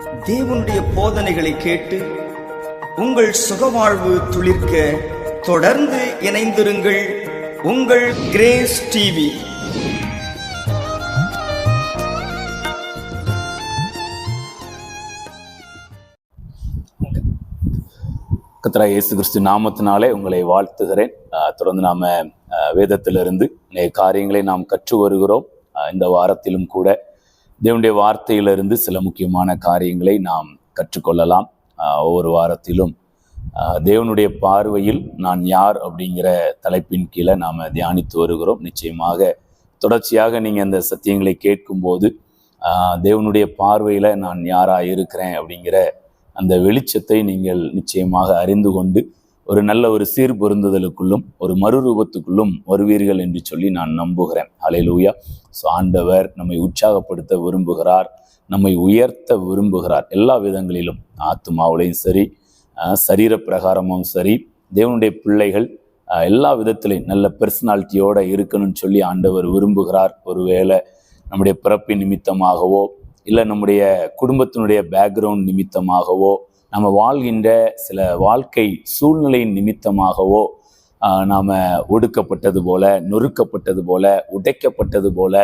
தேவனுடைய போதனைகளை கேட்டு உங்கள் சுகவாழ்வு துளிர்க்க தொடர்ந்து இணைந்திருங்கள். உங்கள் கிரேஸ் டிவி. கர்த்தராகிய இயேசு கிறிஸ்து நாமத்தினாலே உங்களை வாழ்த்துகிறேன். தொடர்ந்து நாம வேதத்திலிருந்து நிறைய காரியங்களை நாம் கற்று வருகிறோம். இந்த வாரத்திலும் கூட தேவனுடைய வார்த்தையிலிருந்து சில முக்கியமான காரியங்களை நாம் கற்றுக்கொள்ளலாம். ஒவ்வொரு வாரத்திலும் தேவனுடைய பார்வையில் நான் யார் அப்படிங்கிற தலைப்பின் கீழே நாம் தியானித்து வருகிறோம். நிச்சயமாக தொடர்ச்சியாக நீங்கள் அந்த சத்தியங்களை கேட்கும்போது தேவனுடைய பார்வையில் நான் யாராக இருக்கிறேன் அப்படிங்கிற அந்த வெளிச்சத்தை நீங்கள் நிச்சயமாக அறிந்து கொண்டு ஒரு நல்ல ஒரு சீர்பொருந்துதலுக்குள்ளும் ஒரு மறுரூபத்துக்குள்ளும் வருவீர்கள் என்று சொல்லி நான் நம்புகிறேன். ஹல்லேலூயா. ஸோ ஆண்டவர் நம்மை உற்சாகப்படுத்த விரும்புகிறார், நம்மை உயர்த்த விரும்புகிறார். எல்லா விதங்களிலும், ஆத்துமாவிலையும் சரி, சரீர பிரகாரமும் சரி, தேவனுடைய பிள்ளைகள் எல்லா விதத்திலையும் நல்ல பர்சனாலிட்டியோடு இருக்கணும்னு சொல்லி ஆண்டவர் விரும்புகிறார். ஒருவேளை நம்முடைய பிறப்பின் நிமித்தமாகவோ இல்லை நம்முடைய குடும்பத்தினுடைய பேக்ரவுண்ட் நிமித்தமாகவோ, நம்ம வாழ்கின்ற சில வாழ்க்கை சூழ்நிலையின் நிமித்தமாகவோ நாம் ஒடுக்கப்பட்டது போல, நொறுக்கப்பட்டது போல, உடைக்கப்பட்டது போல,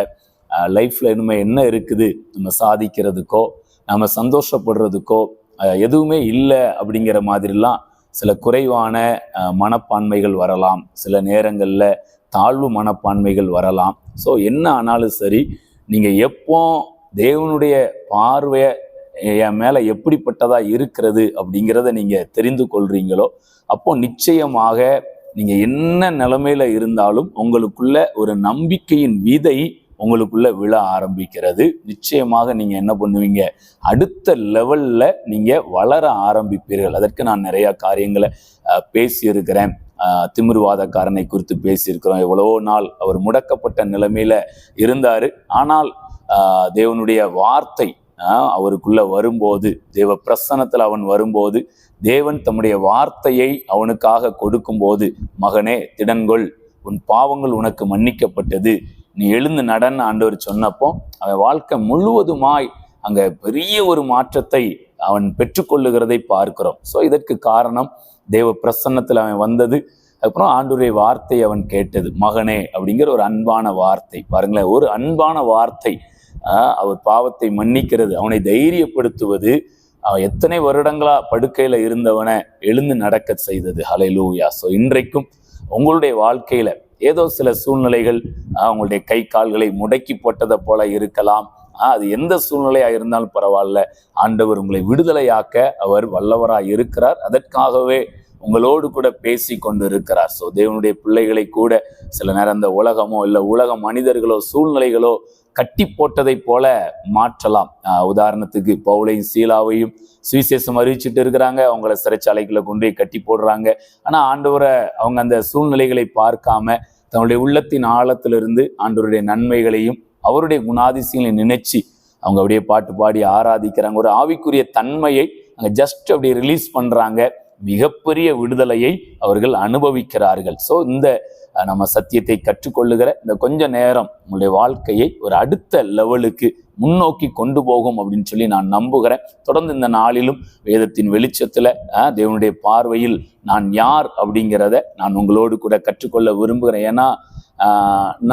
லைஃப்பில் இனிமேல் என்ன இருக்குது நம்ம சாதிக்கிறதுக்கோ நம்ம சந்தோஷப்படுறதுக்கோ எதுவுமே இல்லை அப்படிங்கிற மாதிரிலாம் சில குறைவான மனப்பான்மைகள் வரலாம். சில நேரங்களில் தாழ்வு மனப்பான்மைகள் வரலாம். ஸோ என்ன ஆனாலும் சரி, நீங்கள் எப்போ தேவனுடைய பார்வை என் மேலே எப்படிப்பட்டதாக இருக்கிறது அப்படிங்கிறத நீங்கள் தெரிந்து கொள்றீங்களோ, அப்போ நிச்சயமாக நீங்கள் என்ன நிலைமையில் இருந்தாலும் உங்களுக்குள்ள ஒரு நம்பிக்கையின் விதை உங்களுக்குள்ள விழ ஆரம்பிக்கிறது. நிச்சயமாக நீங்கள் என்ன பண்ணுவீங்க, அடுத்த லெவலில் நீங்கள் வளர ஆரம்பிப்பீர்கள். அதற்கு நான் நிறையா காரியங்களை பேசியிருக்கிறேன். திமிர்வாதக்காரனை குறித்து பேசியிருக்கிறோம். எவ்வளவோ நாள் அவர் முடக்கப்பட்ட நிலைமையில் இருந்தார். ஆனால் தேவனுடைய வார்த்தை அவருக்குள்ள வரும்போது, தேவ பிரசன்னத்தில் அவன் வரும்போது, தேவன் தம்முடைய வார்த்தையை அவனுக்காக கொடுக்கும்போது, மகனே திடன்கொள், உன் பாவங்கள் உனக்கு மன்னிக்கப்பட்டது, நீ எழுந்து நடன்னு ஆண்டவர் சொன்னப்போ அவன் வாழ்க்கை முழுவதுமாய் அங்கே பெரிய ஒரு மாற்றத்தை அவன் பெற்றுக்கொள்ளுகிறதை பார்க்கிறோம். ஸோ இதற்கு காரணம் தேவ பிரசன்னத்தில் அவன் வந்தது. அதுக்கப்புறம் ஆண்டவருடைய வார்த்தை அவன் கேட்டது. மகனே அப்படிங்கிற ஒரு அன்பான வார்த்தை பாருங்களேன், ஒரு அன்பான வார்த்தை. அவர் பாவத்தை மன்னிக்கிறது, அவனை தைரியப்படுத்துவது, அவன் எத்தனை வருடங்களா படுக்கையில இருந்தவனை எழுந்து நடக்க செய்தது. ஹல்லேலூயா. ஸோ இன்றைக்கும் உங்களுடைய வாழ்க்கையில ஏதோ சில சூழ்நிலைகள் உங்களுடைய கை கால்களை முடக்கி போட்டதை போல இருக்கலாம். அது எந்த சூழ்நிலையாக இருந்தாலும் பரவாயில்ல, ஆண்டவர் உங்களை விடுதலையாக்க அவர் வல்லவராக இருக்கிறார். அதற்காகவே உங்களோடு கூட பேசி கொண்டு இருக்கிறார். ஸோ தேவனுடைய பிள்ளைகளை கூட சில நேரம் அந்த உலகமோ இல்லை உலக மனிதர்களோ சூழ்நிலைகளோ கட்டி போட்டதை போல மாற்றலாம். உதாரணத்துக்கு பவுலையும் சீலாவையும் சுவிசேஷம் அறிவிச்சுட்டு இருக்கிறாங்க, அவங்கள சிறைச்சாலைகளை கொண்டு போய் கட்டி போடுறாங்க. ஆனால் ஆண்டவரை அவங்க அந்த சூழ்நிலைகளை பார்க்காம தன்னுடைய உள்ளத்தின் ஆழத்திலிருந்து ஆண்டவருடைய நன்மைகளையும் அவருடைய குணாதிசயங்களை நினைச்சு அவங்க அப்படியே பாட்டு பாடி ஆராதிக்கிறாங்க. ஒரு ஆவிக்குரிய தன்மையை அங்கே ஜஸ்ட் அப்படியே ரிலீஸ் பண்ணுறாங்க. மிகப்பெரிய விடுதலையை அவர்கள் அனுபவிக்கிறார்கள். ஸோ இந்த நம்ம சத்தியத்தை கற்றுக்கொள்ளுகிற இந்த கொஞ்ச நேரம் உங்களுடைய வாழ்க்கையை ஒரு அடுத்த லெவலுக்கு முன்னோக்கி கொண்டு போகும் அப்படின்னு சொல்லி நான் நம்புகிறேன். தொடர்ந்து இந்த நாளிலும் வேதத்தின் வெளிச்சத்தில் தேவனுடைய பார்வையில் நான் யார் அப்படிங்கிறத நான் உங்களோடு கூட கற்றுக்கொள்ள விரும்புகிறேன். ஏன்னா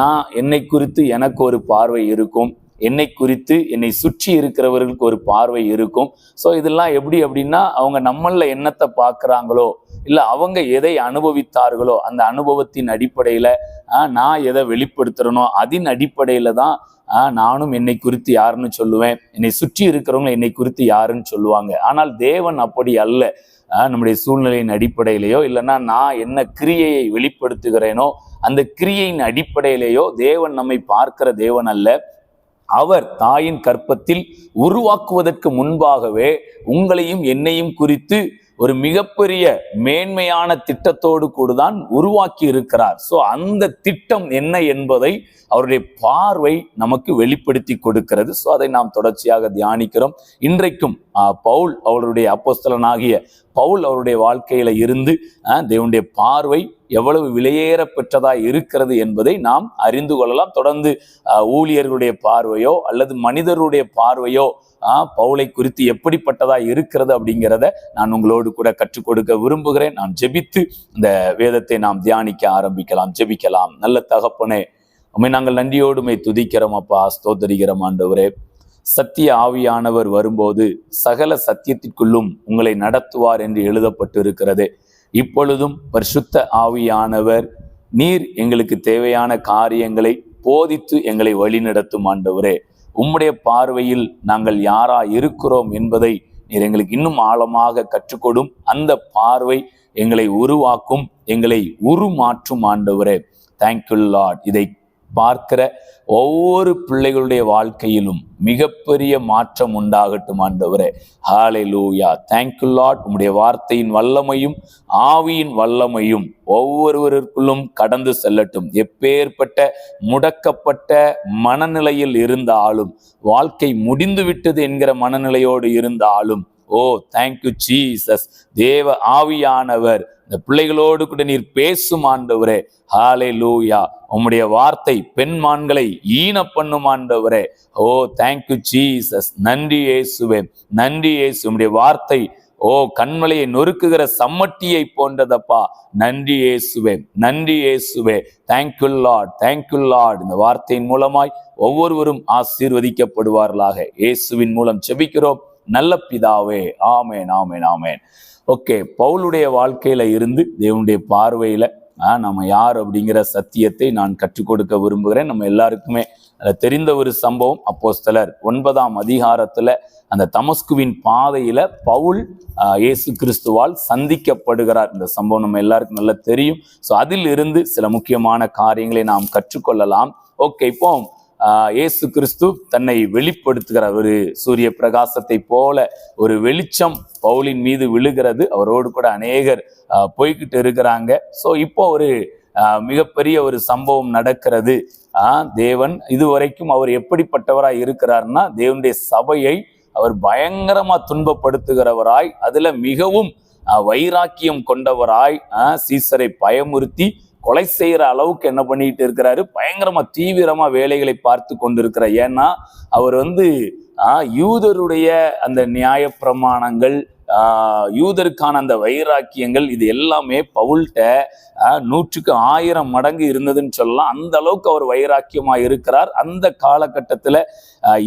நான் என்னை குறித்து எனக்கு ஒரு பார்வை இருக்கும், என்னை குறித்து என்னை சுற்றி இருக்கிறவர்களுக்கு ஒரு பார்வை இருக்கும். ஸோ இதெல்லாம் எப்படி அப்படின்னா, அவங்க நம்மளில் என்னத்தை பார்க்குறாங்களோ இல்லை அவங்க எதை அனுபவித்தார்களோ அந்த அனுபவத்தின் அடிப்படையில் நான் எதை வெளிப்படுத்துகிறனோ அதன் அடிப்படையில் தான் நானும் என்னை குறித்து யாருன்னு சொல்லுவேன், என்னை சுற்றி இருக்கிறவங்க என்னை குறித்து யாருன்னு சொல்லுவாங்க. ஆனால் தேவன் அப்படி அல்ல. நம்முடைய சூழ்நிலையின் அடிப்படையிலேயோ இல்லைன்னா நான் என்ன கிரியையை வெளிப்படுத்துகிறேனோ அந்த கிரியையின் அடிப்படையிலேயோ தேவன் நம்மை பார்க்கிற தேவன் அல்ல. அவர் தாயின் கற்பத்தில் உருவாக்குவதற்கு முன்பாகவே உங்களையும் என்னையும் குறித்து ஒரு மிகப்பெரிய மேன்மையான திட்டத்தோடு கூடதான் உருவாக்கி இருக்கிறார். ஸோ அந்த திட்டம் என்ன என்பதை அவருடைய பார்வை நமக்கு வெளிப்படுத்தி கொடுக்கிறது. ஸோ அதை நாம் தொடர்ச்சியாக தியானிக்கிறோம். இன்றைக்கும் பவுல் அவருடைய அப்போஸ்தலனாகிய பவுல் அவருடைய வாழ்க்கையில இருந்து தேவனுடைய பார்வை எவ்வளவு விலையேற பெற்றதா இருக்கிறது என்பதை நாம் அறிந்து கொள்ளலாம். தொடர்ந்து ஊழியர்களுடைய பார்வையோ அல்லது மனிதருடைய பார்வையோ பவுலை குறித்து எப்படிப்பட்டதா இருக்கிறது அப்படிங்கிறத நான் உங்களோடு கூட கற்றுக் கொடுக்க விரும்புகிறேன். நாம் ஜெபித்து இந்த வேதத்தை நாம் தியானிக்க ஆரம்பிக்கலாம். ஜெபிக்கலாம். நல்ல தகப்பனே, உம்மை நாங்கள் நன்றியோடுமை துதிக்கிறோம் அப்பா, ஸ்தோத்தரிக்கிறோம் ஆண்டவரே. சத்திய ஆவியானவர் வரும்போது சகல சத்தியத்திற்குள்ளும் உங்களை நடத்துவார் என்று எழுதப்பட்டு இருக்கிறது. இப்பொழுதும் பரிசுத்த ஆவியானவர் நீர் எங்களுக்கு தேவையான காரியங்களை போதித்து எங்களை வழிநடத்தும் ஆண்டவரே. உம்முடைய பார்வையில் நாங்கள் யாரா இருக்கிறோம் என்பதை நீர் எங்களுக்கு இன்னும் ஆழமாக கற்றுக்கொடும். அந்த பார்வை எங்களை உருவாக்கும், எங்களை உருமாற்றும் ஆண்டவரே. Thank you Lord. இதை பார்க்கிற ஒவ்வொரு பிள்ளைகளுடைய வாழ்க்கையிலும் மிகப்பெரிய மாற்றம் உண்டாகட்டும் ஆண்டவரே. ஹல்லேலூயா. Thank you Lord. உம்முடைய வார்த்தையின் வல்லமையும் ஆவியின் வல்லமையும் ஒவ்வொருவருக்குள்ளும் கடந்து செல்லட்டும். எப்பேற்பட்ட முடக்கப்பட்ட மனநிலையில் இருந்தாலும், வாழ்க்கை முடிந்து விட்டது என்கிற மனநிலையோடு இருந்தாலும், ஓ தேங்க்யூ ஜீசஸ். தேவ ஆவியானவர் இந்த பிள்ளைகளோடு கூட நீர் பேசும் ஆண்டவரே. ஹல்லேலூயா. உம்முடைய வார்த்தை பெண்மான்களை ஈன பண்ணும் ஆண்டவரே. ஓ தேங்க்யூ ஜீசஸ். நன்றி இயேசுவே, நன்றி இயேசு. உம்முடைய வார்த்தை கண்மலையை நொறுக்குகிற சம்மட்டியை போன்றதப்பா. நன்றி இயேசுவே, நன்றி இயேசுவே. Thank you Lord, thank you Lord. இந்த வார்த்தையின் மூலமாய் ஒவ்வொருவரும் ஆசீர்வதிக்கப்படுவார்களாக. இயேசுவின் மூலம் ஜெபிக்கிறோம் நல்ல பிதாவே. ஆமேன், ஆமேன், ஆமேன். ஓகே, பவுலுடைய வாழ்க்கையில இருந்து தேவனுடைய பார்வையில நம்ம யார் அப்படிங்கிற சத்தியத்தை நான் கற்றுக் கொடுக்க விரும்புகிறேன். நம்ம எல்லாருக்குமே தெரிந்த ஒரு சம்பவம். அப்போஸ்தலர் 9ஆம் அதிகாரத்துல அந்த தமஸ்குவின் பாதையில பவுல் இயேசு கிறிஸ்துவால் சந்திக்கப்படுகிறார். இந்த சம்பவம் நம்ம எல்லாருக்கும் நல்லா தெரியும். ஸோ அதில் இருந்து சில முக்கியமான காரியங்களை நாம் கற்றுக்கொள்ளலாம். ஓகே, இப்போ இயேசு கிறிஸ்து தன்னை வெளிப்படுத்துகிறார். ஒரு சூரிய பிரகாசத்தை போல ஒரு வெளிச்சம் பவுலின் மீது விழுகிறது. அவரோடு கூட அநேகர் போய்கிட்டு இருக்கிறாங்க. ஸோ இப்போ ஒரு மிகப்பெரிய ஒரு சம்பவம் நடக்கிறது. தேவன் இதுவரைக்கும் அவர் எப்படிப்பட்டவராய் இருக்கிறார்னா, தேவனுடைய சபையை அவர் பயங்கரமா துன்பப்படுத்துகிறவராய், அதுல மிகவும் வைராக்கியம் கொண்டவராய், சீசரை பயமுறுத்தி கொலை செய்யற அளவுக்கு என்ன பண்ணிட்டு இருக்கிறாரு, பயங்கரமா தீவிரமா வேலைகளை பார்த்து கொண்டிருக்கிறார். ஏன்னா அவர் யூதருடைய அந்த நியாய பிரமாணங்கள், யூதருக்கான அந்த வைராக்கியங்கள், இது எல்லாமே பவுல்கிட்ட 100க்கு 1000 மடங்கு இருந்ததுன்னு சொல்லலாம். அந்த அளவுக்கு அவர் வைராக்கியமா இருக்கிறார். அந்த காலகட்டத்துல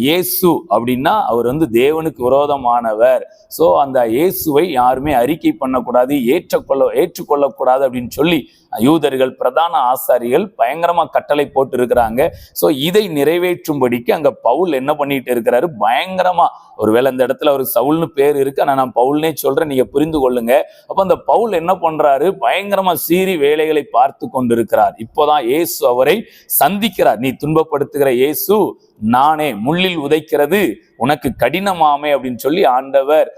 இயேசு அப்படின்னா அவர் தேவனுக்கு விரோதமானவர். ஸோ அந்த இயேசுவை யாருமே அறிக்கை பண்ணக்கூடாது, ஏற்றுக்கொள்ளக்கூடாது அப்படின்னு சொல்லி யூதர்கள், பிரதான ஆசாரிகள் பயங்கரமா கட்டளை போட்டு இருக்கிறாங்க. ஸோ இதை நிறைவேற்றும்படிக்கு அங்க பவுல் என்ன பண்ணிட்டு இருக்கிறாரு, பயங்கரமா, ஒருவேளை அந்த இடத்துல அவருக்கு சவுல்னு பேர் இருக்கு, ஆனா நான் பவுல்னே சொல்றேன், நீங்க புரிந்து கொள்ளுங்க. அப்ப அந்த பவுல் என்ன பண்றாரு, பயங்கரமா சீறி வேலைகளை பார்த்து கொண்டிருக்கிறார். இப்போதான் இயேசு அவரை சந்திக்கிறார். நீ துன்பப்படுத்துகிற இயேசு நானே, முள்ளில் உதைக்கிறது உனக்கு கடினமாமே அப்படின்னு சொல்லி ஆண்டவர்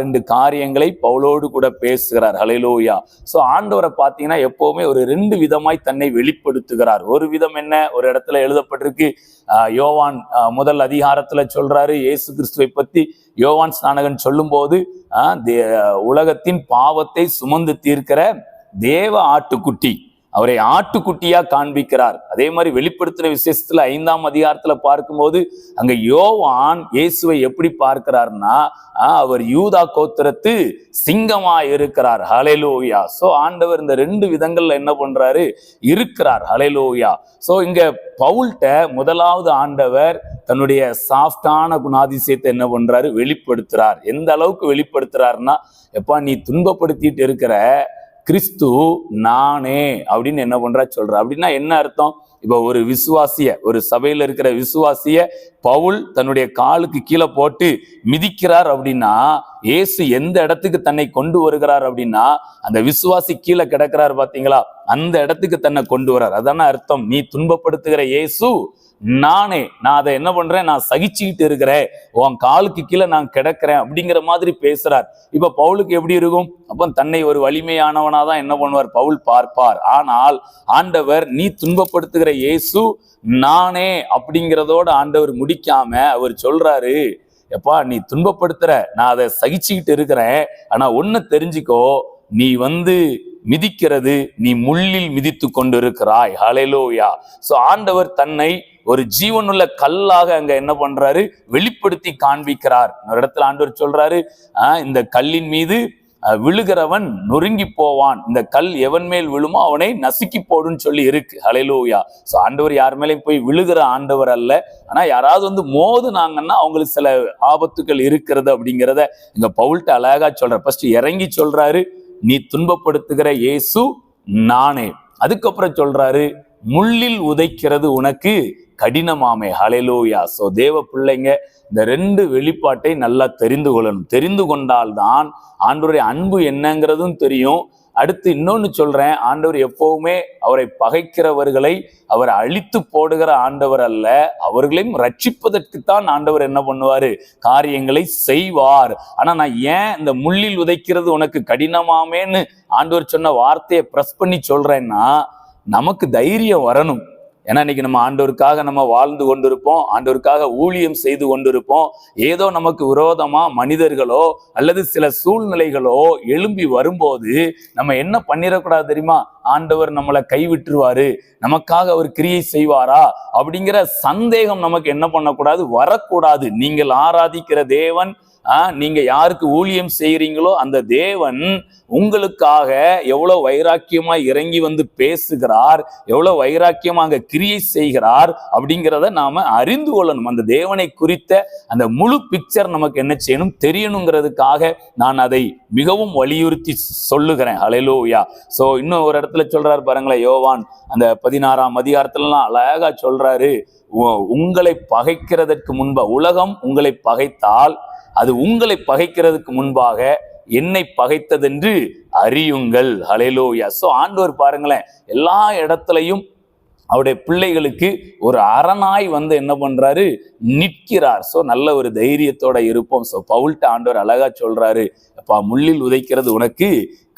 2 காரியங்களை பவுலோடு கூட பேசுகிறார். ஹல்லேலூயா. ஸோ ஆண்டவரை பார்த்தீங்கன்னா எப்பவுமே ஒரு 2 விதமாய் தன்னை வெளிப்படுத்துகிறார். ஒரு விதம் என்ன, ஒரு இடத்துல எழுதப்பட்டிருக்கு, யோவான் 1 அதிகாரத்துல சொல்றாரு இயேசு கிறிஸ்துவை பத்தி. யோவான் ஸ்நானகன் சொல்லும் போது உலகத்தின் பாவத்தை சுமந்து தீர்க்கிற தேவ ஆட்டுக்குட்டி, அவரை ஆட்டுக்குட்டியா காண்பிக்கிறார். அதே மாதிரி வெளிப்படுத்தின விசேஷத்துல 5ஆம் அதிகாரத்துல பார்க்கும்போது அங்க யோவான் இயேசுவை எப்படி பார்க்கிறார்னா, அவர் யூதா கோத்திரத்து சிங்கமா இருக்கிறார். ஹல்லேலூயா. சோ ஆண்டவர் இந்த 2 விதங்கள்ல என்ன பண்றாரு, இருக்கிறார். ஹல்லேலூயா. சோ இங்க பவுல்கிட்ட முதலாவது ஆண்டவர் தன்னுடைய சாஃப்டான குணாதிசயத்தை என்ன பண்றாரு, வெளிப்படுத்துறார். எந்த அளவுக்கு வெளிப்படுத்துறாருன்னா, எப்பா நீ துன்பப்படுத்திட்டு இருக்கிற கிறிஸ்து நானே அப்படின்னு என்ன பண்றா சொல்ற. அப்படின்னா என்ன அர்த்தம், இப்ப ஒரு விசுவாசிய, ஒரு சபையில இருக்கிற விசுவாசிய பவுல் தன்னுடைய காலுக்கு கீழே போட்டு மிதிக்கிறார் அப்படின்னா, இயேசு எந்த இடத்துக்கு தன்னை கொண்டு வருகிறார் அப்படின்னா, அந்த விசுவாசி கீழே கிடக்கிறார் பாத்தீங்களா, அந்த இடத்துக்கு தன்னை கொண்டு வர்றார். அதான அர்த்தம், நீ துன்பப்படுத்துகிற இயேசு நானே, நான் அதை என்ன பண்றேன், நான் சகிச்சுக்கிட்டு இருக்கிறேன், உன் காலுக்கு கீழே நான் கிடக்கிறேன் அப்படிங்கிற மாதிரி பேசுறார். இப்ப பவுலுக்கு எப்படி இருக்கும், அப்ப தன்னை ஒரு வலிமையானவனாதான் என்ன பண்ணுவார் பவுல் பார்ப்பார். ஆனால் ஆண்டவர் நீ துன்பப்படுத்துகிற இயேசு நானே அப்படிங்கிறதோட ஆண்டவர் முடிக்காம அவர் சொல்றாரு, எப்பா நீ துன்பப்படுத்துற, நான் அதை சகிச்சுக்கிட்டு இருக்கிறேன், ஆனா ஒன்னு தெரிஞ்சுக்கோ, நீ மிதிக்கிறது நீ முள்ளில் மிதித்து கொண்டு இருக்கிறாய். ஹல்லேலூயா. சோ ஆண்டவர் தன்னை ஒரு ஜீவனுள்ள கல்லாக அங்க என்ன பண்றாரு, வெளிப்படுத்தி காண்பிக்கிறார். ஒரு இடத்துல ஆண்டவர் சொல்றாரு, இந்த கல்லின் மீது விழுகிறவன் நொறுங்கி போவான், இந்த கல் எவன் மேல் விழுமோ அவனை நசுக்கி போடுன்னு சொல்லி இருக்கு. ஹல்லேலூயா. சோ ஆண்டவர் யார் மேலேயும் போய் விழுகிற ஆண்டவர் அல்ல. ஆனா யாராவது மோதுனாங்கன்னா அவங்களுக்கு சில ஆபத்துக்கள் இருக்கிறது அப்படிங்கிறத இங்க பவுல்ட்ட அழகா சொல்றார். ஃபர்ஸ்ட் இறங்கி சொல்றாரு, நீ துன்பப்படுத்துகிற இயேசு நானே. அதுக்கப்புறம் சொல்றாரு, முள்ளில் உதைக்கிறது உனக்கு கடினமாமே. ஹல்லேலூயா. சோ தேவ பிள்ளைங்க, இந்த ரெண்டு வெளிப்பாட்டை நல்லா தெரிந்து கொள்ளணும். தெரிந்து கொண்டால்தான் ஆண்டவருடைய அன்பு என்னங்கிறதும் தெரியும். அடுத்து இன்னொன்னு சொல்றேன், ஆண்டவர் எப்பவுமே அவரை பகைக்கிறவர்களை அவர் அழித்து போடுகிற ஆண்டவர் அல்ல, அவர்களையும் ரட்சிப்பதற்குத்தான் ஆண்டவர் என்ன பண்ணுவாரு, காரியங்களை செய்வார். ஆனா நான் ஏன் இந்த முள்ளில் உதைக்கிறது உனக்கு கடினமாமேன்னு ஆண்டவர் சொன்ன வார்த்தையை பிரஸ் பண்ணி சொல்றேன்னா, நமக்கு தைரியம் வரணும். ஏன்னா இன்னைக்கு நம்ம ஆண்டவருக்காக நம்ம வாழ்ந்து கொண்டிருப்போம், ஆண்டவருக்காக ஊழியம் செய்து கொண்டிருப்போம். ஏதோ நமக்கு விரோதமா மனிதர்களோ அல்லது சில சூழ்நிலைகளோ எழும்பி வரும்போது நம்ம என்ன பண்ணிடக்கூடாது தெரியுமா, ஆண்டவர் நம்மளை கைவிட்டுருவாரு, நமக்காக அவர் கிரியை செய்வாரா அப்படிங்கிற சந்தேகம் நமக்கு என்ன பண்ணக்கூடாது, வரக்கூடாது. நீங்கள் ஆராதிக்கிற தேவன், நீங்க யாருக்கு ஊழியம் செய்கிறீங்களோ அந்த தேவன் உங்களுக்காக எவ்வளவு வைராக்கியமா இறங்கி பேசுகிறார், எவ்வளவு வைராக்கியமா அங்க கிரியை செய்கிறார் அப்படிங்கிறத நாம அறிந்து கொள்ளணும். அந்த தேவனை குறித்த அந்த முழு பிக்சர் நமக்கு என்ன செய்யணும், தெரியணுங்கிறதுக்காக நான் அதை மிகவும் வலியுறுத்தி சொல்லுகிறேன். ஹல்லேலூயா. சோ இன்னும் ஒரு இடத்துல சொல்றாரு பாருங்களேன், யோவான் அந்த 16ஆம் அதிகாரத்துலலாம் அழகா சொல்றாரு, உங்களை பகைக்கிறதற்கு முன்பா, உலகம் உங்களை பகைத்தால் அது உங்களை பகைக்கிறதுக்கு முன்பாக என்னை பகைத்ததென்று அறியுங்கள். ஹல்லேலூயா. சோ ஆண்டவர் பாருங்களேன், எல்லா இடத்துலையும் அவருடைய பிள்ளைகளுக்கு ஒரு அரணாய் என்ன பண்றாரு, நிற்கிறார். சோ நல்ல ஒரு தைரியத்தோட இருப்போம். சோ பவுல்ட்ட ஆண்டவர் அழகா சொல்றாரு, அப்பா முள்ளில் உதைக்கிறது உனக்கு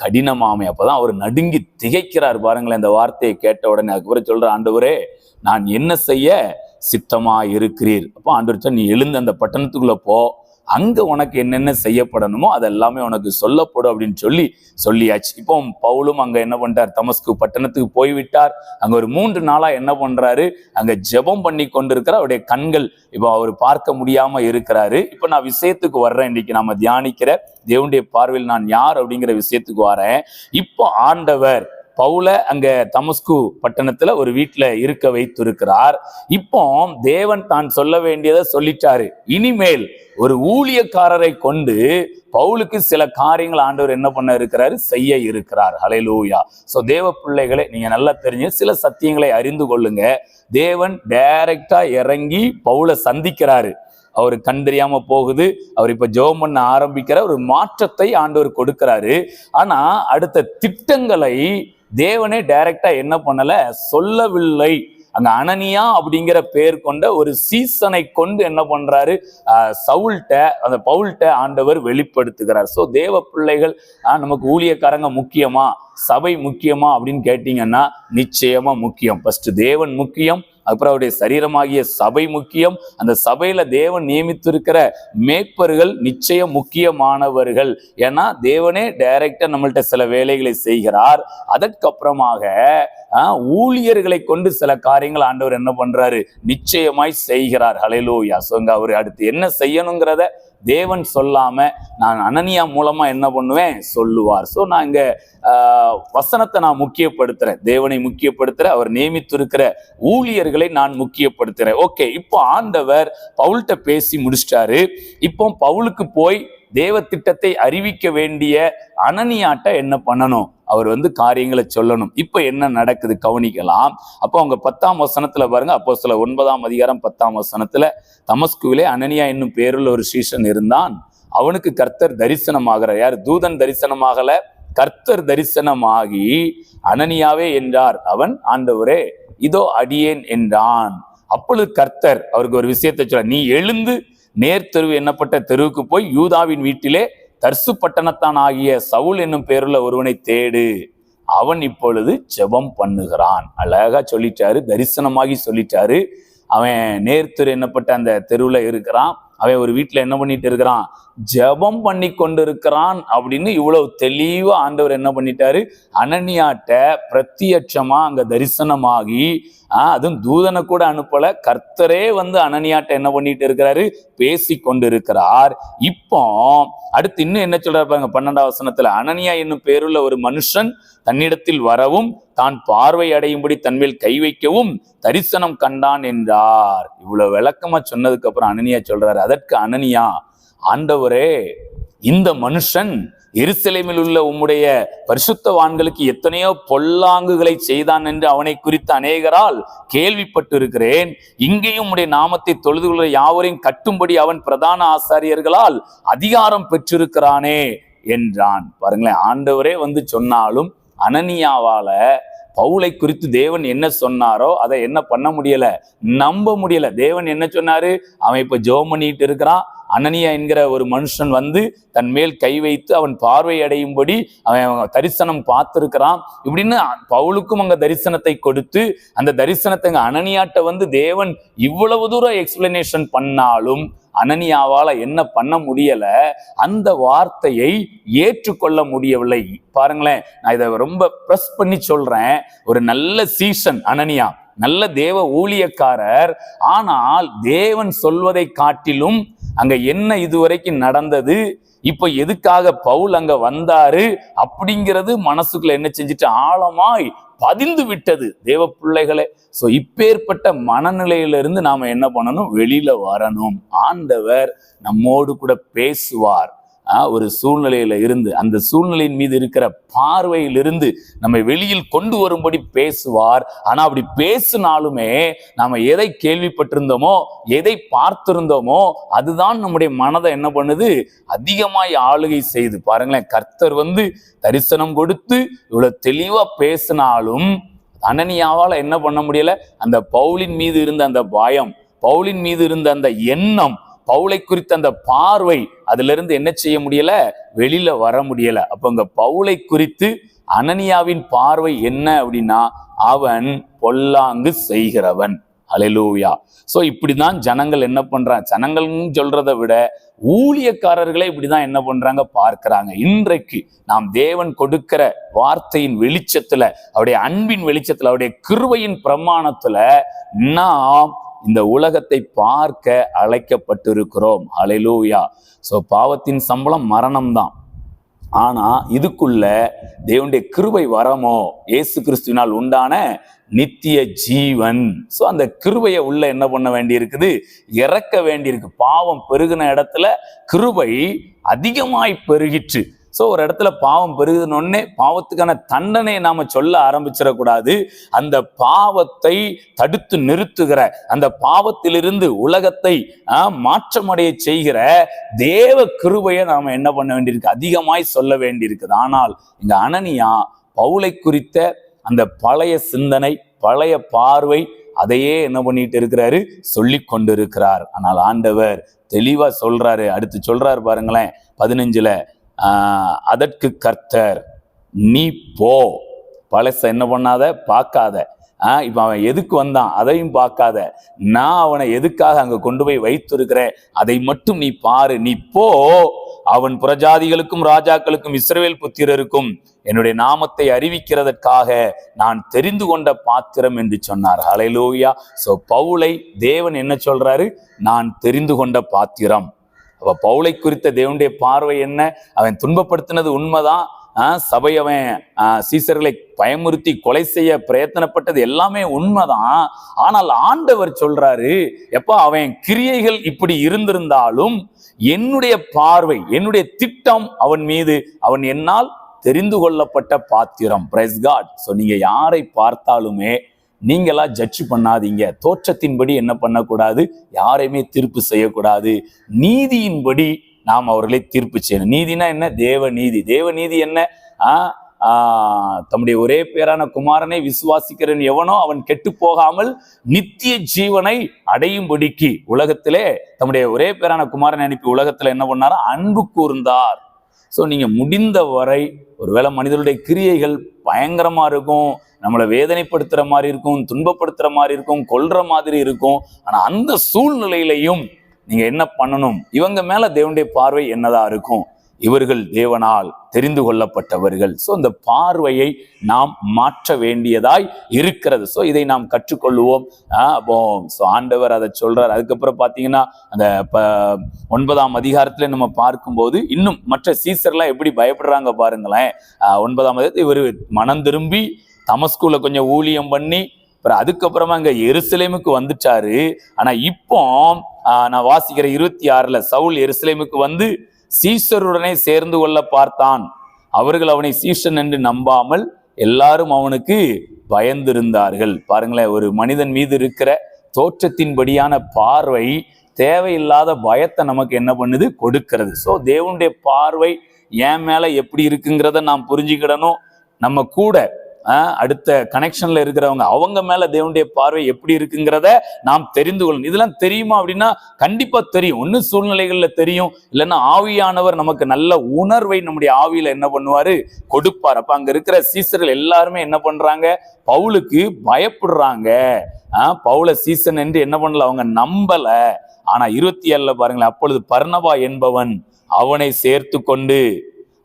கடினமாமே. அப்பதான் அவர் நடுங்கி திகைக்கிறார் பாருங்களேன் இந்த வார்த்தையை கேட்ட உடனே. அதுக்கப்புறம் சொல்ற, ஆண்டவரே நான் என்ன செய்ய சித்தமா இருக்கிறீர். அப்போ ஆண்டவர், நீ எழுந்து அந்த பட்டணத்துக்குள்ள போ, அங்க உனக்கு என்னென்ன செய்யப்படணுமோ அதெல்லாமே உனக்கு சொல்லப்படும் அப்படின்னு சொல்லியாச்சு. இப்போ பவுலும் அங்க என்ன பண்றார், தமஸ்கு பட்டணத்துக்கு போய்விட்டார். அங்க ஒரு 3 நாளா என்ன பண்றாரு, அங்க ஜெபம் பண்ணி கொண்டிருக்கிற அவருடைய கண்கள் இப்போ அவர் பார்க்க முடியாம இருக்கிறாரு. இப்போ நான் விஷயத்துக்கு வர்றேன். இன்னைக்கு நாம தியானிக்கிற தேவனுடைய பார்வையில் நான் யார் அப்படிங்கிற விஷயத்துக்கு வரேன். இப்போ ஆண்டவர் பவுல அங்க தமஸ்கு பட்டணத்துல ஒரு வீட்டுல இருக்க வைத்திருக்கிறார். இப்போ தேவன் தான் சொல்ல வேண்டியதை சொல்லிட்டாரு. இனிமேல் ஒரு ஊழியக்காரரை கொண்டு பவுலுக்கு சில காரியங்கள் ஆண்டவர் என்ன பண்ண இருக்கிறாரு, செய்ய இருக்கிறார். ஹல்லேலூயா. சோ தேவ பிள்ளைகளை நீங்க நல்லா தெரிஞ்சு சில சத்தியங்களை அறிந்து கொள்ளுங்க. தேவன் டைரக்டா இறங்கி பவுலை சந்திக்கிறாரு. அவரு கண் தெரியாம போகுது, அவர் இப்ப ஜெபம் பண்ண ஆரம்பிக்கிற ஒரு மாற்றத்தை ஆண்டவர் கொடுக்கிறாரு. ஆனா அடுத்த திட்டங்களை தேவனே டைரக்டா என்ன பண்ணல, சொல்லவில்லை. அங்க அனனியா அப்படிங்கிற பேர் கொண்ட ஒரு சீசனை கொண்டு என்ன பண்றாரு, சவுல்ட்ட அந்த பவுல்ட்ட ஆண்டவர் வெளிப்படுத்துகிறார். சோ தேவ பிள்ளைகள், நமக்கு ஊழியக்காரங்க முக்கியமா, சபை முக்கியமா அப்படின்னு கேட்டீங்கன்னா நிச்சயமா முக்கியம். ஃபர்ஸ்ட் தேவன் முக்கியம், அப்புறம் அவருடைய சரீரமாகிய சபை முக்கியம். அந்த சபையில தேவன் நியமித்திருக்கிற மேய்ப்பர்கள் நிச்சயம் முக்கியமானவர்கள். ஏன்னா தேவனே டைரக்டா நம்மள்ட்ட சில வேலைகளை செய்கிறார். அதற்கப்புறமாக ஊழியர்களை கொண்டு சில காரியங்கள் ஆண்டவர் என்ன பண்றாரு, நிச்சயமாய் செய்கிறார். ஹல்லேலூயா. சோ அவர் அடுத்து என்ன செய்யணுங்கிறத தேவன் சொல்லாம நான் அனனியா மூலமா என்ன பண்ணுவேன் சொல்லுவார். சோ நான் இங்க வசனத்தை நான் முக்கியப்படுத்துறேன், தேவனை முக்கியப்படுத்துறேன், அவர் நியமித்திருக்கிற ஊழியர்களை நான் முக்கியப்படுத்துறேன். ஓகே, இப்போ ஆண்டவர் பவுல்ட்ட பேசி முடிச்சிட்டாரு. இப்போ பவுலுக்கு போய் தேவ திட்டத்தை அறிவிக்க வேண்டிய அனனியாட்ட என்ன பண்ணணும், அவர் காரியங்களை சொல்லணும். இப்ப என்ன நடக்குது கவனிக்கலாம். அப்போ அவங்க 10ஆம் வசனத்துல பாருங்க, அப்போஸ்தலர் 9ஆம் அதிகாரம் 10ஆம் வசனத்துல, தமஸ்குவிலே அனனியா என்னும் பேருள்ள ஒரு சீஷன் இருந்தான், அவனுக்கு கர்த்தர் தரிசனமாகிறார். யார், தூதன் தரிசனமாகல, கர்த்தர் தரிசனமாகி அனனியாவே என்றார். அவன், ஆண்டவரே இதோ அடியேன் என்றான். அப்பொழுது கர்த்தர் அவருக்கு ஒரு விஷயத்தை சொல்ல, நீ எழுந்து நேர்த்தெருவு என்னப்பட்ட தெருவுக்கு போய் யூதாவின் வீட்டிலே தர்சு பட்டணத்தான் ஆகிய சவுல் என்னும் பேருள்ள ஒருவனை தேடு, அவன் இப்பொழுது ஜெபம் பண்ணுகிறான். அழகா சொல்லிட்டாரு, தரிசனமாகி சொல்லிட்டாரு. அவன் நேர்த்தெரு என்னப்பட்ட அந்த தெருவுல இருக்கிறான். அவன் ஒரு வீட்டுல என்ன பண்ணிட்டு இருக்கிறான், ஜெபம் பண்ணி கொண்டு இருக்கிறான் அப்படின்னு இவ்வளவு தெளிவா ஆண்டவர் என்ன பண்ணிட்டாரு, அனனியாட்ட பிரத்யட்சமா அங்க தரிசனமாகி, அதுவும் தூதனை கூட அனுப்பல, கர்த்தரே வந்து அனனியாட்ட என்ன பண்ணிட்டு இருக்கிறாரு, பேசி கொண்டு இருக்கிறார். இப்போ அடுத்து இன்னும் என்ன சொல்றாரு பாருங்க, 12ஆம் வசனத்துல, அனனியா என்னும் பேருள்ள ஒரு மனுஷன் தன்னிடத்தில் வரவும் தான் பார்வை அடையும்படி தன்மேல் கை வைக்கவும் தரிசனம் கண்டான் என்றார். இவ்வளவு விளக்கமா சொன்னதுக்கு அப்புறம் அனனியா சொல்றாரு, அதற்கு அனனியா, ஆண்டவரே, இந்த மனுஷன் எருசலேமில் உள்ள உம்முடைய பரிசுத்தவான்களுக்கு எத்தனையோ பொல்லாங்குகளை செய்தான் என்று அவனை குறித்து அநேகரால் கேள்விப்பட்டு இருக்கிறேன். இங்கேயும் உம்முடைய நாமத்தை தொழுது கொள்ள யாவரையும் கட்டும்படி அவன் பிரதான ஆசாரியர்களால் அதிகாரம் பெற்றிருக்கிறானே என்றான். பாருங்களேன், ஆண்டவரே வந்து சொன்னாலும் அனனியாவால பவுலை குறித்து தேவன் என்ன சொன்னாரோ அதை என்ன பண்ண முடியல, நம்ப முடியல. தேவன் என்ன சொன்னாரு, அவன் இப்ப ஜெபம் பண்ணிட்டு இருக்கிறான், அனனியா என்கிற ஒரு மனுஷன் வந்து தன் மேல் கை வைத்து அவன் பார்வை அடையும்படி அவன் தரிசனம் பார்த்திருக்கிறான் இப்படின்னு பவுலுக்கும் அங்க தரிசனத்தை கொடுத்து, அந்த தரிசனத்தை அனனியாட்ட வந்து தேவன் இவ்வளவு தூரம் எக்ஸ்பிளனேஷன் பண்ணாலும் அனனியாவால என்ன பண்ண முடியல, அந்த வார்த்தையை ஏற்றுக்கொள்ள முடியவில்லை. பாருங்களேன், நான் இதை ரொம்ப பிரஸ் பண்ணி சொல்றேன். ஒரு நல்ல சீசன் அனனியா, நல்ல தேவ ஊழியக்காரர். ஆனால் தேவன் சொல்வதை காட்டிலும் அங்க என்ன இதுவரைக்கும் நடந்தது, இப்ப எதுக்காக பவுல் அங்க வந்தாரு அப்படிங்கிறது மனசுக்குள்ள என்ன செஞ்சுட்டு ஆழமாய் பதிந்து விட்டது தேவ பிள்ளைகளே. சோ இப்பேற்பட்ட மனநிலையிலிருந்து நாம என்ன பண்ணணும், வெளியில வரணும். ஆண்டவர் நம்மோடு கூட பேசுவார். ஒரு சூழ்நிலையில இருந்து, அந்த சூழ்நிலையின் மீது இருக்கிற பார்வையிலிருந்து நம்மை வெளியில் கொண்டு வரும்படி பேசுவார். ஆனா அப்படி பேசினாலுமே நாம எதை கேள்விப்பட்டிருந்தோமோ, எதை பார்த்திருந்தோமோ, அதுதான் நம்முடைய மனதை என்ன பண்ணுது, அதிகமாய் ஆளுகை செய்து. பாருங்களேன், கர்த்தர் வந்து தரிசனம் கொடுத்து இவ்வளவு தெளிவா பேசினாலும் அனனியாவால என்ன பண்ண முடியல, அந்த பவுலின் மீது இருந்த அந்த பயம், பவுலின் மீது இருந்த அந்த எண்ணம், பவுலை குறித்த அந்த பார்வை, அதுல இருந்து என்ன செய்ய முடியல, வெளியில வர முடியல. அப்ப அங்க பவுலை குறித்து அனனியாவின் பார்வை என்ன அப்படின்னா, அவன் பொல்லாங்கு செய்கிறவன். அல்லேலூயா. சோ இப்படிதான் ஜனங்கள் என்ன பண்றாங்க, ஜனங்கள்னு சொல்றதை விட ஊழியக்காரர்களே இப்படிதான் என்ன பண்றாங்க பார்க்கிறாங்க. இன்றைக்கு நாம் தேவன் கொடுக்கிற வார்த்தையின் வெளிச்சத்துல, அவருடைய அன்பின் வெளிச்சத்துல, அவருடைய கிருபையின் பிரமாணத்துல நாம் இந்த உலகத்தை பார்க்க அழைக்கப்பட்டிருக்கிறோம். அல்லேலூயா. சோ பாவத்தின் சம்பளம் மரணம் தான். ஆனா இதுக்குள்ள தேவனுடைய கிருபை வரமோ, இயேசு கிறிஸ்துவினால் உண்டான நித்திய ஜீவன். சோ அந்த கிருபையை உள்ள என்ன பண்ண வேண்டி இருக்குது, இறக்க வேண்டியிருக்கு. பாவம் பெருகின இடத்துல கிருபை அதிகமாய் பெருகிற்று. சோ ஒரு இடத்துல பாவம் பெருகுனோடனே பாவத்துக்கான தண்டனையை நாம சொல்ல ஆரம்பிச்சிடக்கூடாது. அந்த பாவத்தை தடுத்து நிறுத்துகிற, அந்த பாவத்திலிருந்து உலகத்தை மாற்றமடைய செய்கிற தேவ கிருபையை நாம என்ன பண்ண வேண்டியிருக்கு, அதிகமாய் சொல்ல வேண்டியிருக்குது. ஆனால் இந்த அனனியா பவுலை குறித்த அந்த பழைய சிந்தனை, பழைய பார்வை, அதையே என்ன பண்ணிட்டு இருக்கிறாரு, சொல்லி கொண்டு இருக்கிறார். ஆனால் ஆண்டவர் தெளிவா சொல்றாரு. அடுத்து சொல்றாரு பாருங்களேன் 15ல, அதற்கு கர்த்தர், நீ போ, பழச என்ன பண்ணாத, பார்க்காத. இப்ப அவன் எதுக்கு வந்தான் அதையும் பார்க்காத, நான் அவனை எதுக்காக அங்க கொண்டு போய் வைத்திருக்கிறேன் அதை மட்டும் நீ பாரு. நீ போ, அவன் புறஜாதிகளுக்கும் ராஜாக்களுக்கும் இஸ்ரவேல் புத்திரருக்கும் என்னுடைய நாமத்தை அறிவிக்கிறதற்காக நான் தெரிந்து கொண்ட பாத்திரம் என்று சொன்னார். ஹல்லேலூயா. சோ பவுலை தேவன் என்ன சொல்றாரு, நான் தெரிந்து கொண்ட பாத்திரம். அப்ப பவுலை குறித்த தேவனுடைய பார்வை என்ன, அவன் துன்பப்படுத்தினது உண்மைதான். சபை அவன் சீசர்களை பயமுறுத்தி கொலை செய்ய பிரயத்தனப்பட்டது எல்லாமே உண்மைதான். ஆனால் ஆண்டவர் சொல்றாரு, எப்ப அவன் கிரியைகள் இப்படி இருந்திருந்தாலும் என்னுடைய பார்வை, என்னுடைய திட்டம் அவன் மீது, அவன் என்னால் தெரிந்து கொள்ளப்பட்ட பாத்திரம். Price God. சோ நீங்க யாரை பார்த்தாலுமே நீங்களா ஜட்ஜ் பண்ணாதீங்க. தோற்றத்தின்படி என்ன பண்ணக்கூடாது, யாரையுமே தீர்ப்பு செய்யக்கூடாது. நீதியின்படி நாம் அவர்களை தீர்ப்பு செய்யணும். நீதினா என்ன, தேவ நீதி. தேவ நீதி என்ன, தம்முடைய ஒரே பேரான குமாரனை விசுவாசிக்கிறவன் எவனோ அவன் கெட்டு போகாமல் நித்திய ஜீவனை அடையும்படிக்கு உலகத்திலே தம்முடைய ஒரே பேரான குமாரனை அனுப்பி உலகத்துல என்ன பண்ணாரா, அன்பு கூர்ந்தார். ஸோ நீங்க முடிந்த வரை, ஒருவேளை மனிதனுடைய கிரியைகள் பயங்கரமா இருக்கும், நம்மளை வேதனைப்படுத்துற மாதிரி இருக்கும், துன்பப்படுத்துற மாதிரி இருக்கும், கொல்ற மாதிரி இருக்கும். ஆனா அந்த சூழ்நிலையிலையும் நீங்க என்ன பண்ணணும், இவங்க மேல தேவனுடைய பார்வை என்னதா இருக்கும், இவர்கள் தேவனால் தெரிந்து கொள்ளப்பட்டவர்கள். ஸோ இந்த பார்வையை நாம் மாற்ற வேண்டியதாய் இருக்கிறது. ஸோ இதை நாம் கற்றுக்கொள்ளுவோம். அப்போ ஸோ ஆண்டவர் அதை சொல்றார். அதுக்கப்புறம் பார்த்தீங்கன்னா அந்த 9ஆம் அதிகாரத்துல நம்ம பார்க்கும்போது இன்னும் மற்ற சீசர்லாம் எப்படி பயப்படுறாங்க பாருங்களேன். 9ஆம் அதிகாரத்தில் இவர் மனம் திரும்பி தமஸ்குல கொஞ்சம் ஊழியம் பண்ணி அப்புறம் அதுக்கப்புறமா இங்க எருசலேமுக்கு வந்துட்டாரு. ஆனா இப்போ நான் வாசிக்கிற 26ல சவுல் எருசலேமுக்கு வந்து சீசருடனே சேர்ந்து கொள்ள பார்த்தான். அவர்கள் அவனை சீசன் என்று நம்பாமல் எல்லாரும் அவனுக்கு பயந்திருந்தார்கள். பாருங்களேன், ஒரு மனிதன் மீது இருக்கிற தோற்றத்தின்படியான பார்வை தேவையில்லாத பயத்தை நமக்கு என்ன பண்ணுது, கொடுக்கிறது. ஸோ தேவனுடைய பார்வை என் மேல எப்படி இருக்குங்கிறத நாம் புரிஞ்சுக்கிடணும். நம்ம கூட அடுத்த கனெக்ஷன்ல இருக்கிறவங்க அவங்க மேல தேவனுடைய பார்வை எப்படி இருக்குங்கிறத நாம் தெரிந்து கொள்ளணும். இதெல்லாம் தெரியுமா அப்படின்னா கண்டிப்பா தெரியும். ஒண்ணு சூழ்நிலைகள்ல தெரியும், இல்லைன்னா ஆவியானவர் நமக்கு நல்ல உணர்வை நம்முடைய ஆவியில என்ன பண்ணுவாரு, கொடுப்பார். அப்ப அங்க இருக்கிற சீசர்கள் எல்லாருமே என்ன பண்றாங்க, பவுலுக்கு பயப்படுறாங்க. பவுல சீசன் என்று என்ன பண்ணல, அவங்க நம்பல. ஆனா 27ல பாருங்களேன், அப்பொழுது பர்னபா என்பவன் அவனை சேர்த்து கொண்டு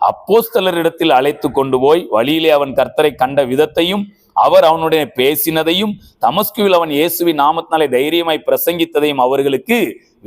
அப்போஸ்தலரிடத்தில் அழைத்து கொண்டு போய் வழியிலே அவன் கர்த்தரை கண்ட விதத்தையும் அவர் அவனுடைய பேசினதையும் தமஸ்குவில் அவன் இயேசுவின் நாமத்தினாலே தைரியமாய் பிரசங்கித்ததையும் அவர்களுக்கு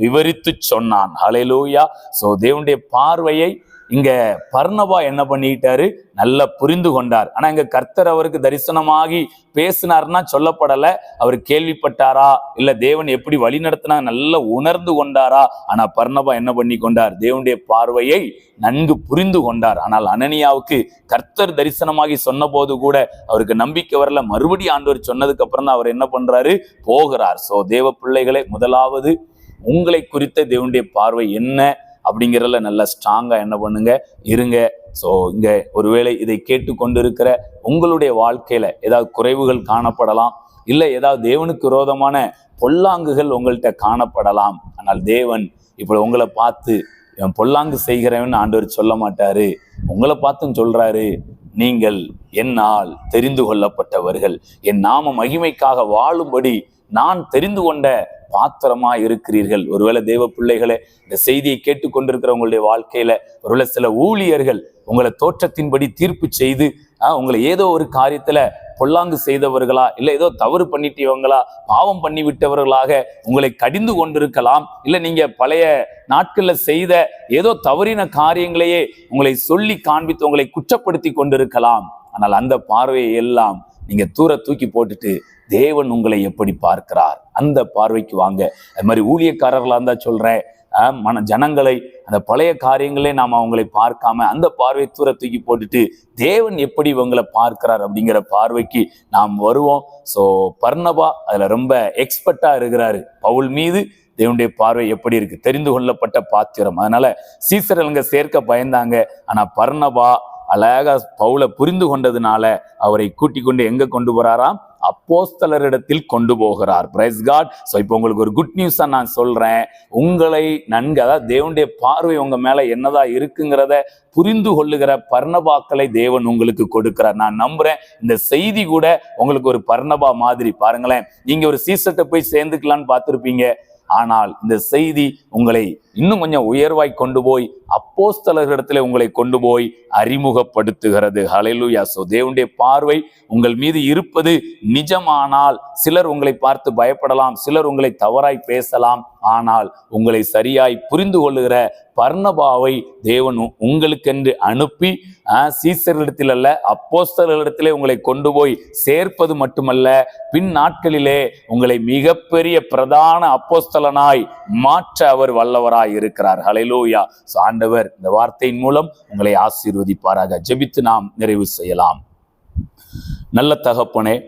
விவரித்து சொன்னான். ஹல்லேலூயா. சோ தேவனுடைய பார்வையை இங்க பர்னபா என்ன பண்ணிட்டாரு, நல்லா புரிந்து கொண்டார். ஆனா இங்க கர்த்தர் அவருக்கு தரிசனமாகி பேசினார்னா சொல்லப்படல. அவர் கேள்விப்பட்டாரா, இல்ல தேவன் எப்படி வழி நடத்தினா நல்லா உணர்ந்து கொண்டாரா? ஆனா பர்னபா என்ன பண்ணி கொண்டார், தேவனுடைய பார்வையை நன்கு புரிந்து கொண்டார். ஆனால் அனனியாவுக்கு கர்த்தர் தரிசனமாகி சொன்ன போது கூட அவருக்கு நம்பிக்கை வரல. மறுபடியும் ஆண்டவர் சொன்னதுக்கு அப்புறம் தான் அவர் என்ன பண்றாரு, போகிறார். சோ தேவ பிள்ளைகளை, முதலாவது உங்களை குறித்த தேவனுடைய பார்வை என்ன அப்படிங்கிறதுல நல்லா ஸ்ட்ராங்கா என்ன பண்ணுங்க, இருங்க. ஸோ இங்க ஒருவேளை இதை கேட்டு கொண்டு இருக்கிற உங்களுடைய வாழ்க்கையில ஏதாவது குறைவுகள் காணப்படலாம், இல்லை ஏதாவது தேவனுக்கு விரோதமான பொல்லாங்குகள் உங்கள்கிட்ட காணப்படலாம். ஆனால் தேவன் இப்போ உங்களை பார்த்து பொல்லாங்கு செய்கிறவன் ஆண்டவர் சொல்ல மாட்டாரு, உங்களை பார்த்தும் சொல்றாரு, நீங்கள் என்னால் தெரிந்து கொள்ளப்பட்டவர்கள், என் நாம மகிமைக்காக வாழும்படி நான் தெரிந்து கொண்ட பாத்திரமா இருக்கிறீர்கள். ஒருவேளை தேவ பிள்ளைகளை, இந்த செய்தியை கேட்டுக்கொண்டிருக்கிற உங்களுடைய வாழ்க்கையில ஒருவேளை சில ஊழியர்கள் உங்களை தோற்றத்தின்படி தீர்ப்பு செய்து உங்களை ஏதோ ஒரு காரியத்துல பொல்லாங்கு செய்தவர்களா, இல்லை ஏதோ தவறு பண்ணிட்டவங்களா, பாவம் பண்ணி விட்டவர்களாக உங்களை கடிந்து கொண்டிருக்கலாம். இல்லை நீங்க பழைய நாட்கள்ல செய்த ஏதோ தவறின காரியங்களையே உங்களை சொல்லி காண்பித்து உங்களை குற்றப்படுத்தி கொண்டிருக்கலாம். ஆனால் அந்த பார்வையை எல்லாம் நீங்க தூக்கி போட்டுட்டு தேவன் உங்களை எப்படி பார்க்கிறார் அந்த பார்வைக்கு வாங்க. அது மாதிரி ஊழியக்காரர்களா இருந்தா சொல்றேன், ஜனங்களை அந்த பழைய காரியங்களே நாம் அவங்களை பார்க்காம அந்த பார்வையை தூக்கி போட்டுட்டு தேவன் எப்படி இவங்களை பார்க்கிறார் அப்படிங்கிற பார்வைக்கு நாம் வருவோம். ஸோ பர்னபா அதுல ரொம்ப எக்ஸ்பர்ட்டா இருக்கிறாரு. பவுல் மீது தேவனுடைய பார்வை எப்படி இருக்கு, தெரிந்து கொள்ளப்பட்ட பாத்திரம். அதனால சீசரங்க சேர்க்க பயந்தாங்க. ஆனா பர்னபா அழகா பவுலை புரிந்து கொண்டதுனால அவரை கூட்டிக் கொண்டு எங்க கொண்டு போறாராம், அப்போஸ்தலரிடத்தில் கொண்டு போகிறார். Price God. ஸோ இப்போ உங்களுக்கு ஒரு குட் நியூஸா நான் சொல்றேன். உங்களை நன்கு, அதாவது தேவனுடைய பார்வை உங்க மேல என்னதா இருக்குங்கிறத புரிந்து கொள்ளுகிற பர்னபாக்களை தேவன் உங்களுக்கு கொடுக்கிறார். நான் நம்புறேன் இந்த செய்தி கூட உங்களுக்கு ஒரு பர்னபா மாதிரி. பாருங்களேன், நீங்க ஒரு சீசர்ட்ட போய் சேர்ந்துக்கலான்னு பார்த்திருப்பீங்க. ஆனால் இந்த செய்தி உங்களை இன்னும் கொஞ்சம் உயர்வாய் கொண்டு போய் அப்போஸ்தலர்களிடத்துல உங்களை கொண்டு போய் அறிமுகப்படுத்துகிறது. ஹல்லேலூயா. சோ தேவனுடைய பார்வை உங்கள் மீது இருப்பது நிஜமானால் சிலர் உங்களை பார்த்து பயப்படலாம், சிலர் உங்களை தவறாய் பேசலாம். ஆனால் உங்களை சரியாய் புரிந்து கொள்ளுகிற பர்னபாவை தேவன் உங்களுக்கென்று அனுப்பி சீசர்களிடத்தில் அல்ல அப்போஸ்தலர்களிடத்திலே உங்களை கொண்டு போய் சேர்ப்பது மட்டுமல்ல, பின் நாட்களிலே உங்களை மிகப்பெரிய பிரதான அப்போஸ்தலனாய் மாற்ற அவர் வல்லவராய் இருக்கிறார். ஹல்லேலூயா. ஆண்டவர் இந்த வார்த்தையின் மூலம் உங்களை ஆசீர்வதிப்பாராக. ஜெபித்து நாம் நிறைவு செய்யலாம். நல்ல தகப்பனே,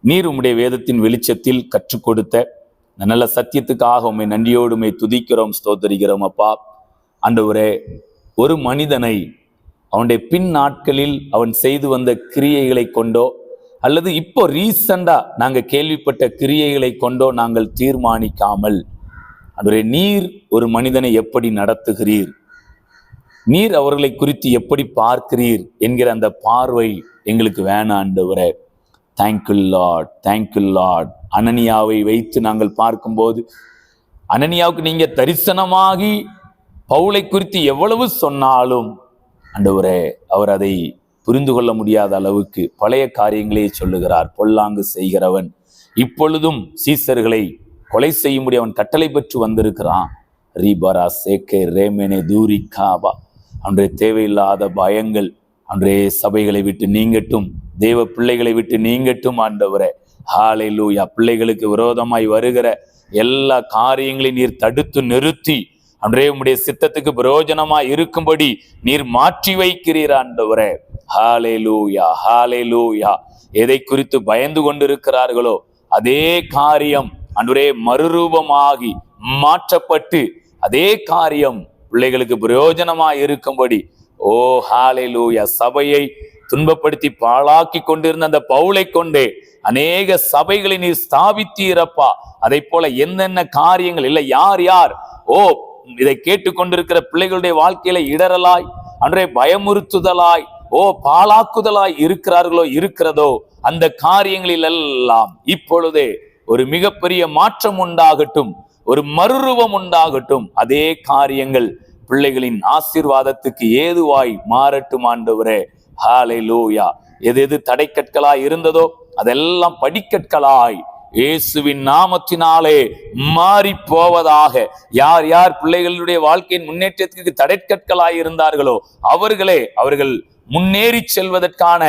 நீர் உம்முடைய வேதத்தின் வெளிச்சத்தில் கற்றுக் கொடுத்த நல்ல சத்தியத்துக்காக உம்மை நன்றியோடு உம்மை துதிக்கிறோம், ஸ்தோத்தரிக்கிறோம். அப்பா ஆண்டவரே, ஒரு மனிதனை அவனுடைய பின் நாட்களில் அவன் செய்து வந்த கிரியைகளை கொண்டோ அல்லது இப்போ ரீசண்டா நாங்கள் கேள்விப்பட்ட கிரியைகளை கொண்டோ நாங்கள் தீர்மானிக்காமல், ஆண்டவரே நீர் ஒரு மனிதனை எப்படி நடத்துகிறீர், நீர் அவர்களை குறித்து எப்படி பார்க்கிறீர் என்கிற அந்த பார்வை எங்களுக்கு வேணாம் ஆண்டவரே. Thank you Lord, thank you Lord. அனனியாவை வைத்து நாங்கள் பார்க்கும்போது அனனியாவுக்கு நீங்க தரிசனமாகி பவுலை குறித்து எவ்வளவு சொன்னாலும் ஆண்டவரே அவர் அதை புரிந்து கொள்ள முடியாத அளவுக்கு பழைய காரியங்களே சொல்லுகிறார். பொல்லாங்கு செய்கிறவன் இப்பொழுதும் சீசர்களை கொலை செய்யும்படி அவன் கட்டளை பெற்று வந்திருக்கிறான். ரீபரா சேக்கே ரேமேனே தூரி காபா. அன்றே தேவையில்லாத பயங்கள் அன்றே சபைகளை விட்டு நீங்கட்டும், தேவ பிள்ளைகளை விட்டு நீங்கட்டும் ஆண்டவரே. ஹல்லேலூயா. பிள்ளைகளுக்கு விரோதமாய் வருகிற எல்லா காரியங்களையும் நீர் தடுத்து நிறுத்தி அன்றே உம்முடைய சித்தத்துக்கு பிரயோஜனமாய் இருக்கும்படி நீர் மாற்றி வைக்கிறீர் ஆண்டவரே. ஹல்லேலூயா, ஹல்லேலூயா. எதை குறித்து பயந்து கொண்டிருக்கிறார்களோ அதே காரியம் அன்றே மறுரூபமாகி மாற்றப்பட்டு அதே காரியம் பிள்ளைகளுக்கு பிரயோஜனமாய் இருக்கும்படி ஓ ஹல்லேலூயா. சபையை துன்பப்படுத்தி பாழாக்கி கொண்டிருந்த அந்த பவுலை கொண்டே அநேக சபைகளை நீர் ஸ்தாபித்தீரப்பா. அதை போல என்னென்ன காரியங்கள் இல்லை, யார் யார் இதை கேட்டுக்கொண்டிருக்கிற பிள்ளைகளுடைய வாழ்க்கையில இடரலாய் அன்றே பயமுறுத்துதலாய் பாழாக்குதலாய் இருக்கிறதோ அந்த காரியங்களில் எல்லாம் இப்பொழுதே ஒரு மிகப்பெரிய மாற்றம் உண்டாகட்டும், ஒரு மறுரூபம் உண்டாகட்டும். அதே காரியங்கள் பிள்ளைகளின் ஆசீர்வாதத்துக்கு ஏதுவாய் மாறட்டும் ஆண்டவரே. ஹல்லேலூயா. எது தடைக்கற்களாய் இருந்ததோ அதெல்லாம் படிக்கற்களாய் இயேசுவின் நாமத்தினாலே மாறி போவதாக. யார் யார் பிள்ளைகளுடைய வாழ்க்கையின் முன்னேற்றத்திற்கு தடைக்கற்களாய் இருந்தார்களோ அவர்கள் முன்னேறி செல்வதற்கான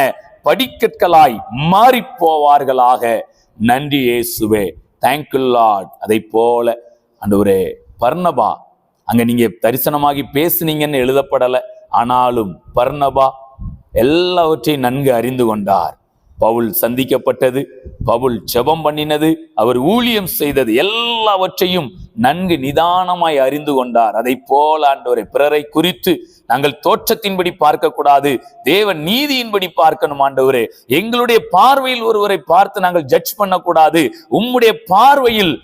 படிக்கற்களாய் மாறி போவார்களாக. நன்றி இயேசுவே. Thank you Lord. அதை போல ஆண்டவரே பர்னபா, அங்க நீங்க தரிசனமாகி பேசுனீங்கன்னு எழுதப்படல, ஆனாலும் பர்னபா எல்லாவற்றையும் நன்கு அறிந்து கொண்டார். பவுல் சந்திக்கப்பட்டது, பவுல் ஜெபம் பண்ணினது, அவர் ஊழியம் செய்தது எல்லாவற்றையும் நன்கு நிதானமாய் அறிந்து கொண்டார். அதை போல ஆண்டவரே பிறரை குறித்து நாங்கள் தோற்றத்தின்படி பார்க்க கூடாது, தேவ நீதியின்படி பார்க்கணும் ஆண்டவரே. எங்களுடைய பார்வையில் ஒருவரை பார்த்து நாங்கள் ஜட்ஜ் பண்ணக்கூடாது. உம்முடைய பார்வையில்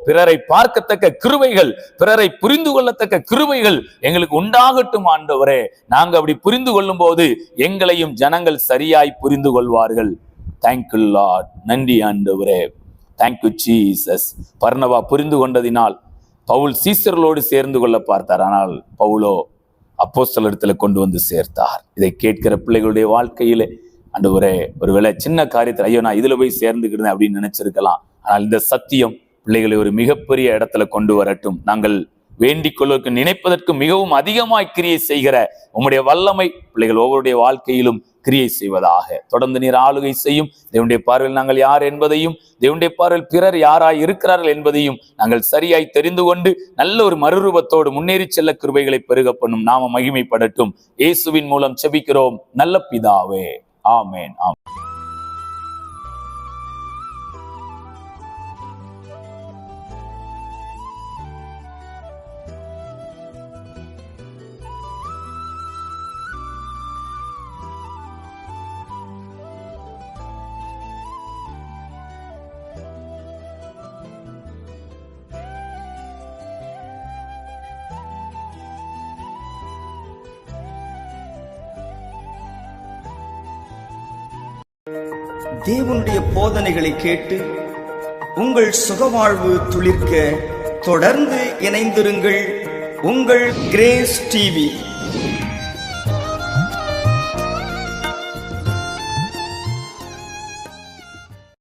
பிறரை பார்க்கத்தக்க கிருபைகள், பிறரை புரிந்து கொள்ளத்தக்க கிருபைகள் எங்களுக்கு உண்டாகட்டும் ஆண்டவரே. நாங்க அப்படி புரிந்து கொள்ளும் போது எங்களையும் ஜனங்கள் சரியாய் புரிந்து கொள்வார்கள். Thank you Lord. நன்றி ஆண்டவரே. Thank you Jesus. பர்னபா புரிந்து கொண்டதினால் பவுல் சீசர்களோடு சேர்ந்து கொள்ள பார்த்தார், ஆனால் பவுலோ அப்போஸ்தலரிடத்துல கொண்டு வந்து சேர்த்தார். இதை கேட்கிற பிள்ளைகளுடைய வாழ்க்கையிலே ஆண்டவரே ஒருவேளை சின்ன காரியத்தில் ஐயோ நான் இதுல போய் சேர்ந்துக்கிட்டேன் அப்படின்னு நினைச்சிருக்கலாம். ஆனால் இந்த சத்தியம் பிள்ளைகளை ஒரு மிகப்பெரிய இடத்துல கொண்டு வரட்டும். நாங்கள் வேண்டிக் கொள்வதற்கு நினைப்பதற்கு மிகவும் அதிகமாய் கிரியை செய்கிற உம்முடைய வல்லமை பிள்ளைகள் ஒவ்வொருடைய வாழ்க்கையிலும் கிரியை செய்வதாக. தொடர்ந்து நீர் ஆளுகை செய்யும். தேவனுடைய பார்வையில் நாங்கள் யார் என்பதையும், தேவனுடைய பார்வையில் பிறர் யாராய் இருக்கிறார்கள் என்பதையும் நாங்கள் சரியாய் தெரிந்து கொண்டு நல்ல ஒரு மறுரூபத்தோடு முன்னேறி செல்ல கிருபைகளை பெருக பண்ணும். நாம மகிமைப்படட்டும். இயேசுவின் மூலம் செபிக்கிறோம் நல்ல பிதாவே. ஆமேன். தேவனுடைய போதனைகளை கேட்டு உங்கள் சுகவாழ்வு துளிர்க்க தொடர்ந்து இணைந்திருங்கள். உங்கள் கிரேஸ் டிவி.